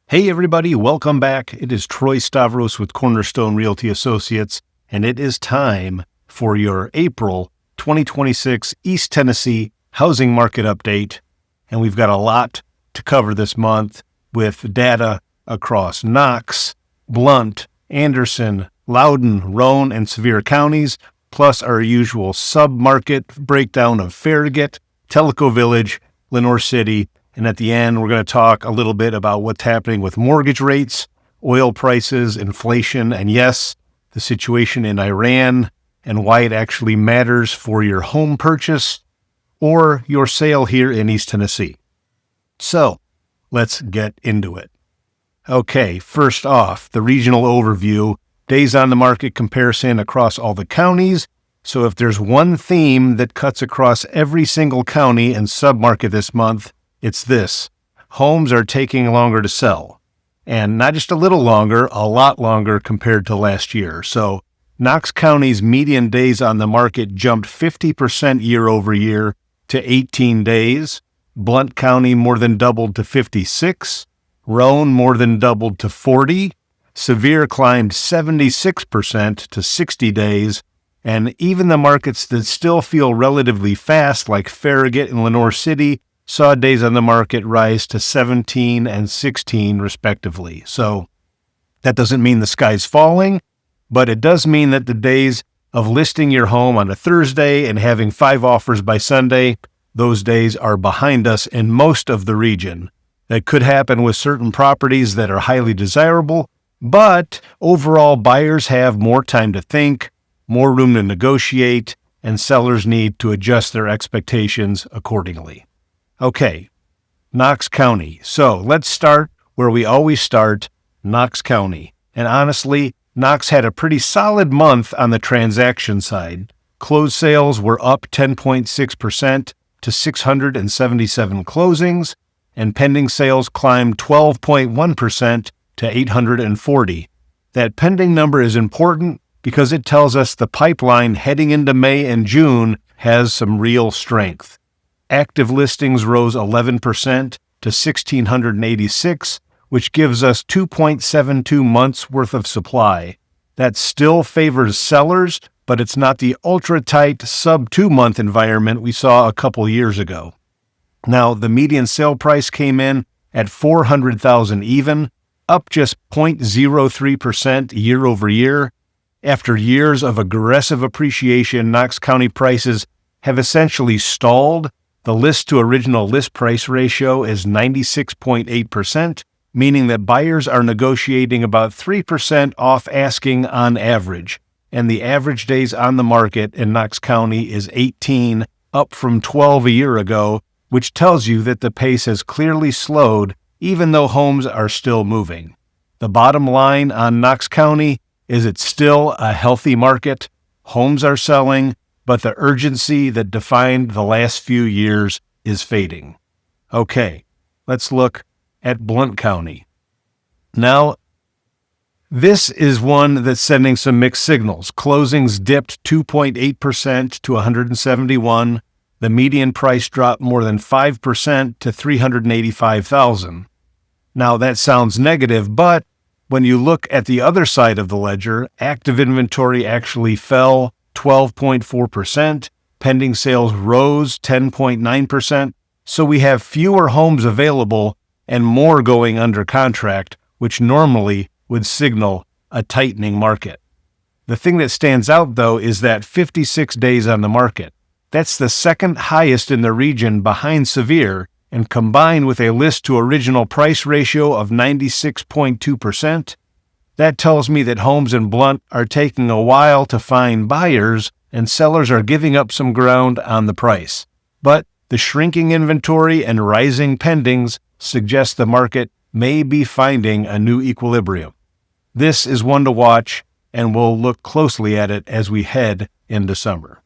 Hey everybody, welcome back. It is Troy Stavros with Cornerstone Realty Associates, and it is time for your April 2026 East Tennessee housing market update. And we've got a lot to cover this month with data across Knox, Blount, Anderson, Loudon, Roane, and Sevier counties, plus our usual sub-market breakdown of Farragut, Tellico Village, Lenoir City, and at the end, we're going to talk a little bit about what's happening with mortgage rates, oil prices, inflation, and yes, the situation in Iran and why it actually matters for your home purchase or your sale here in East Tennessee. So, let's get into it. Okay, first off, the regional overview, days on the market comparison across all the counties. So if there's one theme that cuts across every single county and submarket this month, it's this: homes are taking longer to sell, and not just a little longer, a lot longer compared to last year. So Knox County's median days on the market jumped 50% year over year to 18 days. Blount County more than doubled to 56. Roane more than doubled to 40. Sevier climbed 76% to 60 days. And even the markets that still feel relatively fast, like Farragut and Lenoir City, saw days on the market rise to 17 and 16 respectively. So that doesn't mean the sky's falling, but it does mean that the days of listing your home on a Thursday and having 5 offers by Sunday, those days are behind us in most of the region. That could happen with certain properties that are highly desirable, but overall buyers have more time to think, more room to negotiate, and sellers need to adjust their expectations accordingly. Okay, Knox County. So let's start where we always start, Knox County. And honestly, Knox had a pretty solid month on the transaction side. Closed sales were up 10.6% to 677 closings, and pending sales climbed 12.1% to 840. That pending number is important because it tells us the pipeline heading into May and June has some real strength. Active listings rose 11% to 1,686, which gives us 2.72 months worth of supply. That still favors sellers, but it's not the ultra-tight sub-2-month environment we saw a couple years ago. Now, the median sale price came in at $400,000 even, up just 0.03% year over year. After years of aggressive appreciation, Knox County prices have essentially stalled. The list to original list price ratio is 96.8%, meaning that buyers are negotiating about 3% off asking on average. And the average days on the market in Knox County is 18, up from 12 a year ago, which tells you that the pace has clearly slowed, even though homes are still moving. The bottom line on Knox County is it's still a healthy market. Homes are selling, but the urgency that defined the last few years is fading. Okay, let's look at Blount County. Now, this is one that's sending some mixed signals. Closings dipped 2.8% to 171. The median price dropped more than 5% to $385,000. Now, that sounds negative, but when you look at the other side of the ledger, active inventory actually fell 12.4%, pending sales rose 10.9%, so we have fewer homes available and more going under contract, which normally would signal a tightening market. The thing that stands out, though, is that 56 days on the market. That's the second highest in the region behind Sevier, and combined with a list to original price ratio of 96.2%, that tells me that homes in Blount are taking a while to find buyers and sellers are giving up some ground on the price. But the shrinking inventory and rising pendings suggest the market may be finding a new equilibrium. This is one to watch, and we'll look closely at it as we head into summer.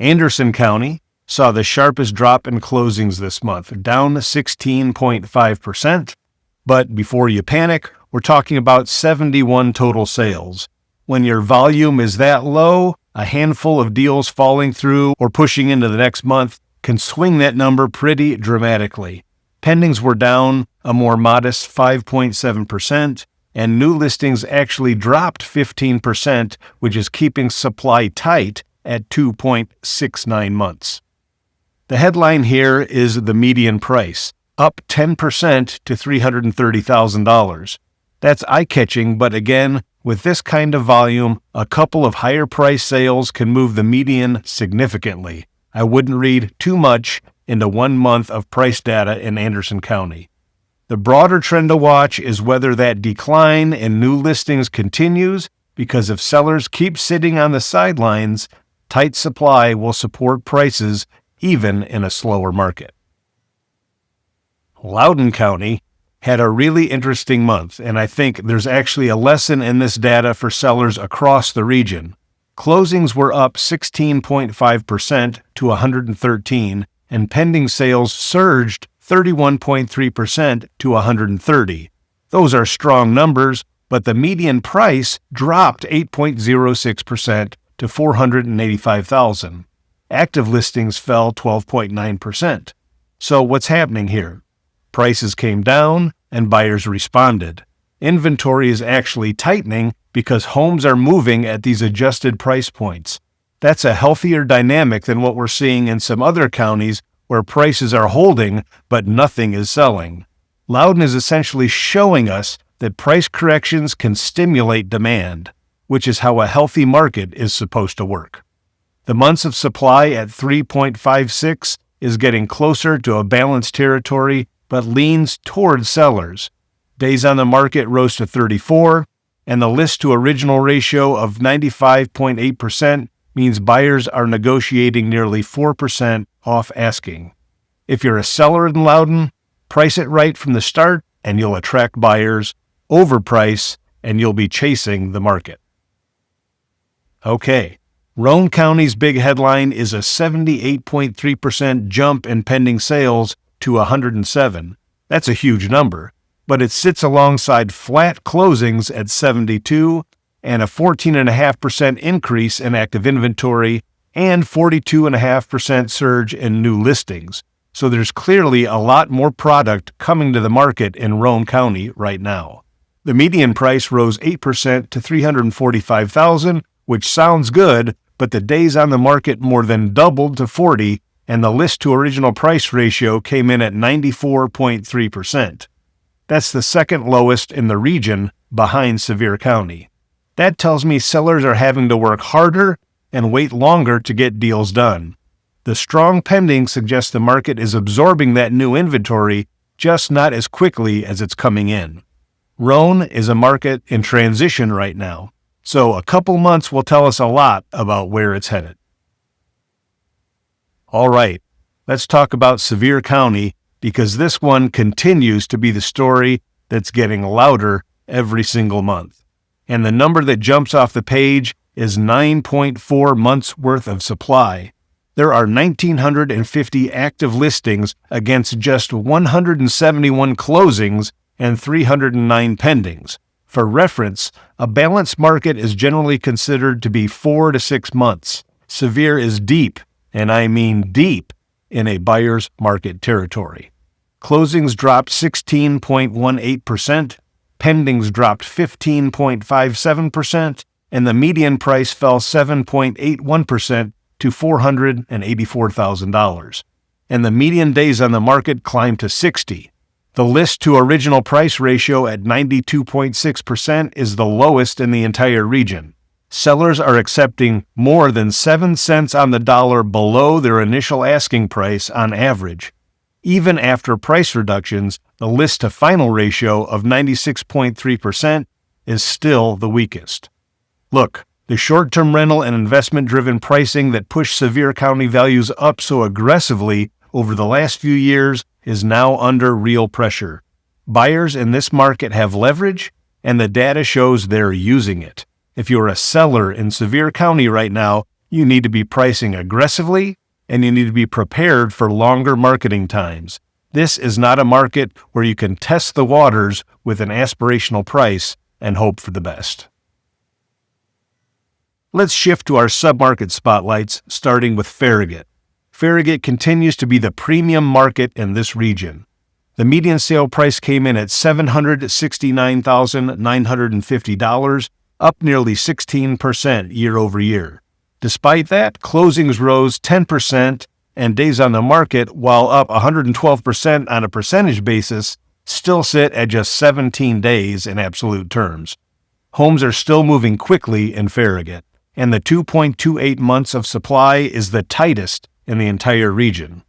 Anderson County saw the sharpest drop in closings this month, down 16.5%. But before you panic, we're talking about 71 total sales. When your volume is that low, a handful of deals falling through or pushing into the next month can swing that number pretty dramatically. Pendings were down a more modest 5.7%, and new listings actually dropped 15%, which is keeping supply tight at 2.69 months. The headline here is the median price, up 10% to $330,000. That's eye-catching, but again, with this kind of volume, a couple of higher price sales can move the median significantly. I wouldn't read too much into 1 month of price data in Anderson County. The broader trend to watch is whether that decline in new listings continues, because if sellers keep sitting on the sidelines, tight supply will support prices even in a slower market. Loudon County had a really interesting month, and I think there's actually a lesson in this data for sellers across the region. Closings were up 16.5% to 113, and pending sales surged 31.3% to 130. Those are strong numbers, but the median price dropped 8.06% to $485,000. Active listings fell 12.9%. So what's happening here? Prices came down and buyers responded. Inventory is actually tightening because homes are moving at these adjusted price points. That's a healthier dynamic than what we're seeing in some other counties where prices are holding but nothing is selling. Loudon is essentially showing us that price corrections can stimulate demand, which is how a healthy market is supposed to work. The months of supply at 3.56 is getting closer to a balanced territory, but leans towards sellers. Days on the market rose to 34, and the list to original ratio of 95.8% means buyers are negotiating nearly 4% off asking. If you're a seller in Loudon, price it right from the start and you'll attract buyers. Overprice and you'll be chasing the market. Okay. Roane County's big headline is a 78.3% jump in pending sales to 107. That's a huge number, but it sits alongside flat closings at 72 and a 14.5% increase in active inventory and 42.5% surge in new listings. So there's clearly a lot more product coming to the market in Roane County right now. The median price rose 8% to $345,000, which sounds good, but the days on the market more than doubled to 40, and the list to original price ratio came in at 94.3%. That's the second lowest in the region behind Sevier County. That tells me sellers are having to work harder and wait longer to get deals done. The strong pending suggests the market is absorbing that new inventory, just not as quickly as it's coming in. Roane is a market in transition right now, so a couple months will tell us a lot about where it's headed. All right, let's talk about Sevier County, because this one continues to be the story that's getting louder every single month. And the number that jumps off the page is 9.4 months worth of supply. There are 1,950 active listings against just 171 closings and 309 pendings. For reference, a balanced market is generally considered to be 4 to 6 months. Sevier is deep, and I mean deep, in a buyer's market territory. Closings dropped 16.18%, pendings dropped 15.57%, and the median price fell 7.81% to $484,000. And the median days on the market climbed to 60. The list to original price ratio at 92.6% is the lowest in the entire region. Sellers are accepting more than 7 cents on the dollar below their initial asking price on average. Even after price reductions, the list to final ratio of 96.3% is still the weakest. Look, the short-term rental and investment-driven pricing that pushed Sevier County values up so aggressively over the last few years is now under real pressure. Buyers in this market have leverage, and the data shows they're using it. If you're a seller in Sevier County right now, you need to be pricing aggressively, and you need to be prepared for longer marketing times. This is not a market where you can test the waters with an aspirational price and hope for the best. Let's shift to our submarket spotlights, starting with Farragut. Farragut continues to be the premium market in this region. The median sale price came in at $769,950, up nearly 16% year over year. Despite that, closings rose 10%, and days on the market, while up 112% on a percentage basis, still sit at just 17 days in absolute terms. Homes are still moving quickly in Farragut, and the 2.28 months of supply is the tightest in the entire region.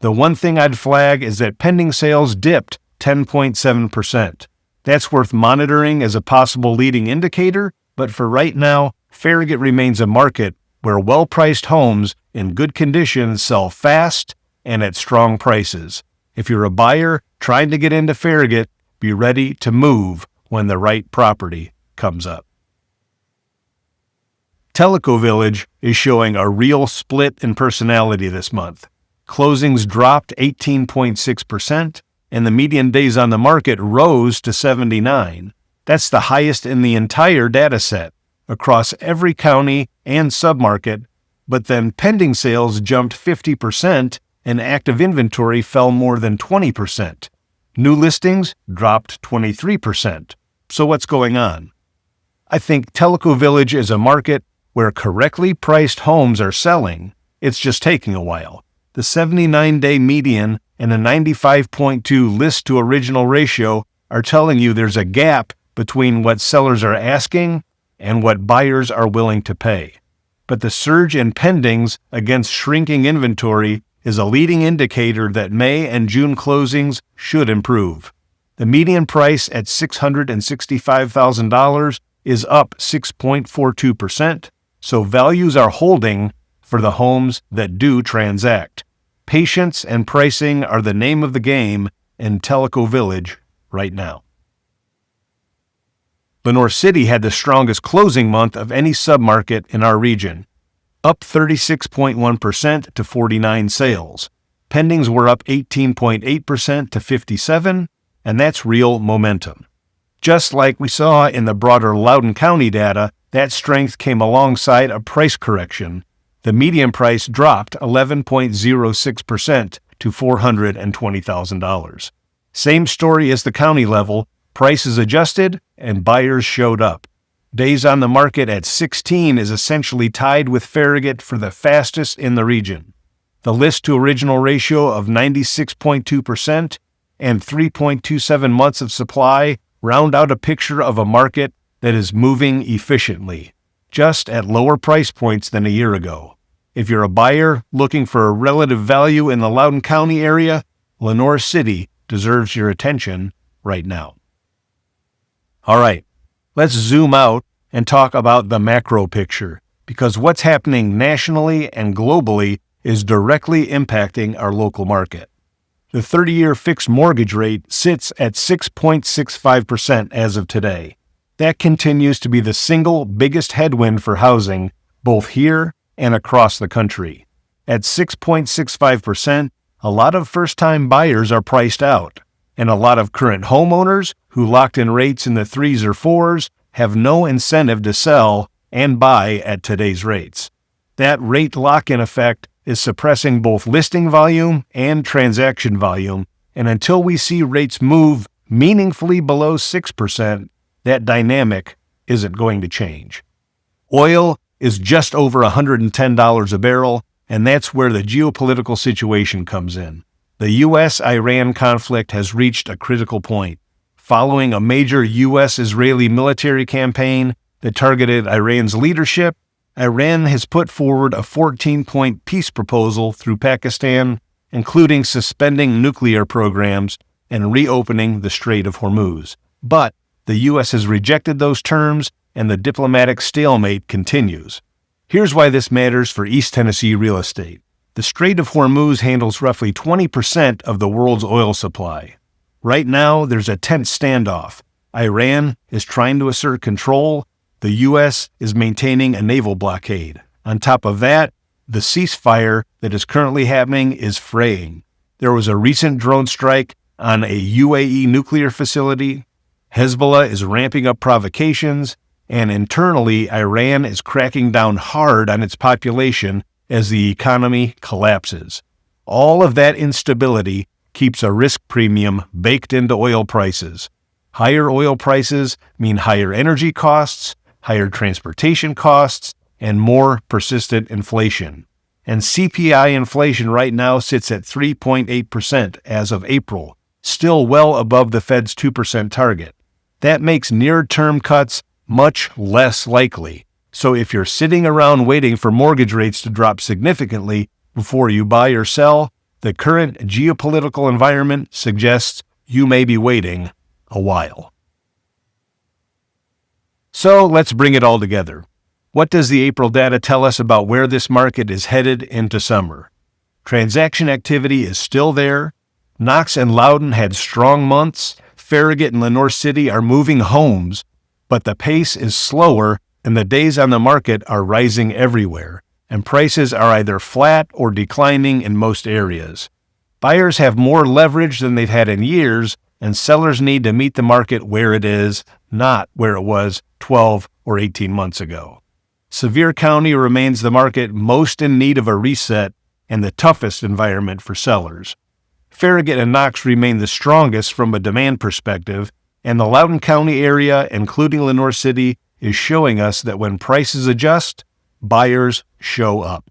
The one thing I'd flag is that pending sales dipped 10.7%. That's worth monitoring as a possible leading indicator, but for right now, Farragut remains a market where well-priced homes in good condition sell fast and at strong prices. If you're a buyer trying to get into Farragut, be ready to move when the right property comes up. Tellico Village is showing a real split in personality this month. Closings dropped 18.6%, and the median days on the market rose to 79. That's the highest in the entire data set across every county and submarket, but then pending sales jumped 50% and active inventory fell more than 20%. New listings dropped 23%. So what's going on? I think Tellico Village is a market where correctly priced homes are selling. It's just taking a while. The 79-day median and a 95.2 list to original ratio are telling you there's a gap between what sellers are asking and what buyers are willing to pay. But the surge in pendings against shrinking inventory is a leading indicator that May and June closings should improve. The median price at $665,000 is up 6.42%, so values are holding for the homes that do transact. Patience and pricing are the name of the game in Tellico Village right now. Lenoir City had the strongest closing month of any submarket in our region, up 36.1% to 49 sales. Pendings were up 18.8% to 57, and that's real momentum. Just like we saw in the broader Loudon County data, that strength came alongside a price correction. The median price dropped 11.06% to $420,000. Same story as the county level, prices adjusted and buyers showed up. Days on the market at 16 is essentially tied with Farragut for the fastest in the region. The list to original ratio of 96.2% and 3.27 months of supply round out a picture of a market that is moving efficiently, just at lower price points than a year ago. If you're a buyer looking for a relative value in the Loudon County area, Lenoir City deserves your attention right now. All right, let's zoom out and talk about the macro picture, because what's happening nationally and globally is directly impacting our local market. The 30-year fixed mortgage rate sits at 6.65% as of today. That continues to be the single biggest headwind for housing, both here and across the country. At 6.65%, a lot of first-time buyers are priced out, and a lot of current homeowners who locked in rates in the 3s or 4s have no incentive to sell and buy at today's rates. That rate lock-in effect is suppressing both listing volume and transaction volume, and until we see rates move meaningfully below 6%, that dynamic isn't going to change. Oil is just over $110 a barrel, and that's where the geopolitical situation comes in. The U.S.-Iran conflict has reached a critical point. Following a major U.S.-Israeli military campaign that targeted Iran's leadership, Iran has put forward a 14-point peace proposal through Pakistan, including suspending nuclear programs and reopening the Strait of Hormuz. But the U.S. has rejected those terms, and the diplomatic stalemate continues. Here's why this matters for East Tennessee real estate. The Strait of Hormuz handles roughly 20% of the world's oil supply. Right now, there's a tense standoff. Iran is trying to assert control. The U.S. is maintaining a naval blockade. On top of that, the ceasefire that is currently happening is fraying. There was a recent drone strike on a UAE nuclear facility. Hezbollah is ramping up provocations, and internally, Iran is cracking down hard on its population as the economy collapses. All of that instability keeps a risk premium baked into oil prices. Higher oil prices mean higher energy costs, higher transportation costs, and more persistent inflation. And CPI inflation right now sits at 3.8% as of April, still well above the Fed's 2% target. That makes near-term cuts much less likely. So if you're sitting around waiting for mortgage rates to drop significantly before you buy or sell, the current geopolitical environment suggests you may be waiting a while. So let's bring it all together. What does the April data tell us about where this market is headed into summer? Transaction activity is still there. Knox and Loudon had strong months. Farragut and Lenoir City are moving homes, but the pace is slower and the days on the market are rising everywhere, and prices are either flat or declining in most areas. Buyers have more leverage than they've had in years, and sellers need to meet the market where it is, not where it was 12 or 18 months ago. Sevier County remains the market most in need of a reset and the toughest environment for sellers. Farragut and Knox remain the strongest from a demand perspective, and the Loudon County area, including Lenoir City, is showing us that when prices adjust, buyers show up.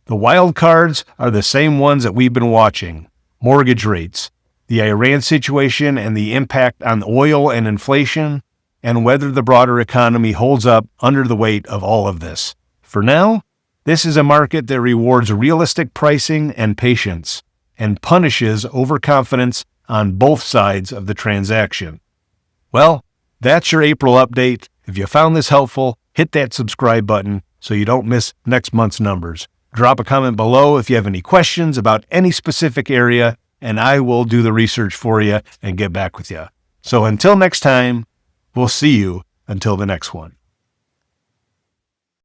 The wild cards are the same ones that we've been watching: mortgage rates, the Iran situation and the impact on oil and inflation, and whether the broader economy holds up under the weight of all of this. For now, this is a market that rewards realistic pricing and patience, and punishes overconfidence on both sides of the transaction. Well, that's your April update. If you found this helpful, hit that subscribe button so you don't miss next month's numbers. Drop a comment below if you have any questions about any specific area, and I will do the research for you and get back with you. So until next time, we'll see you until the next one.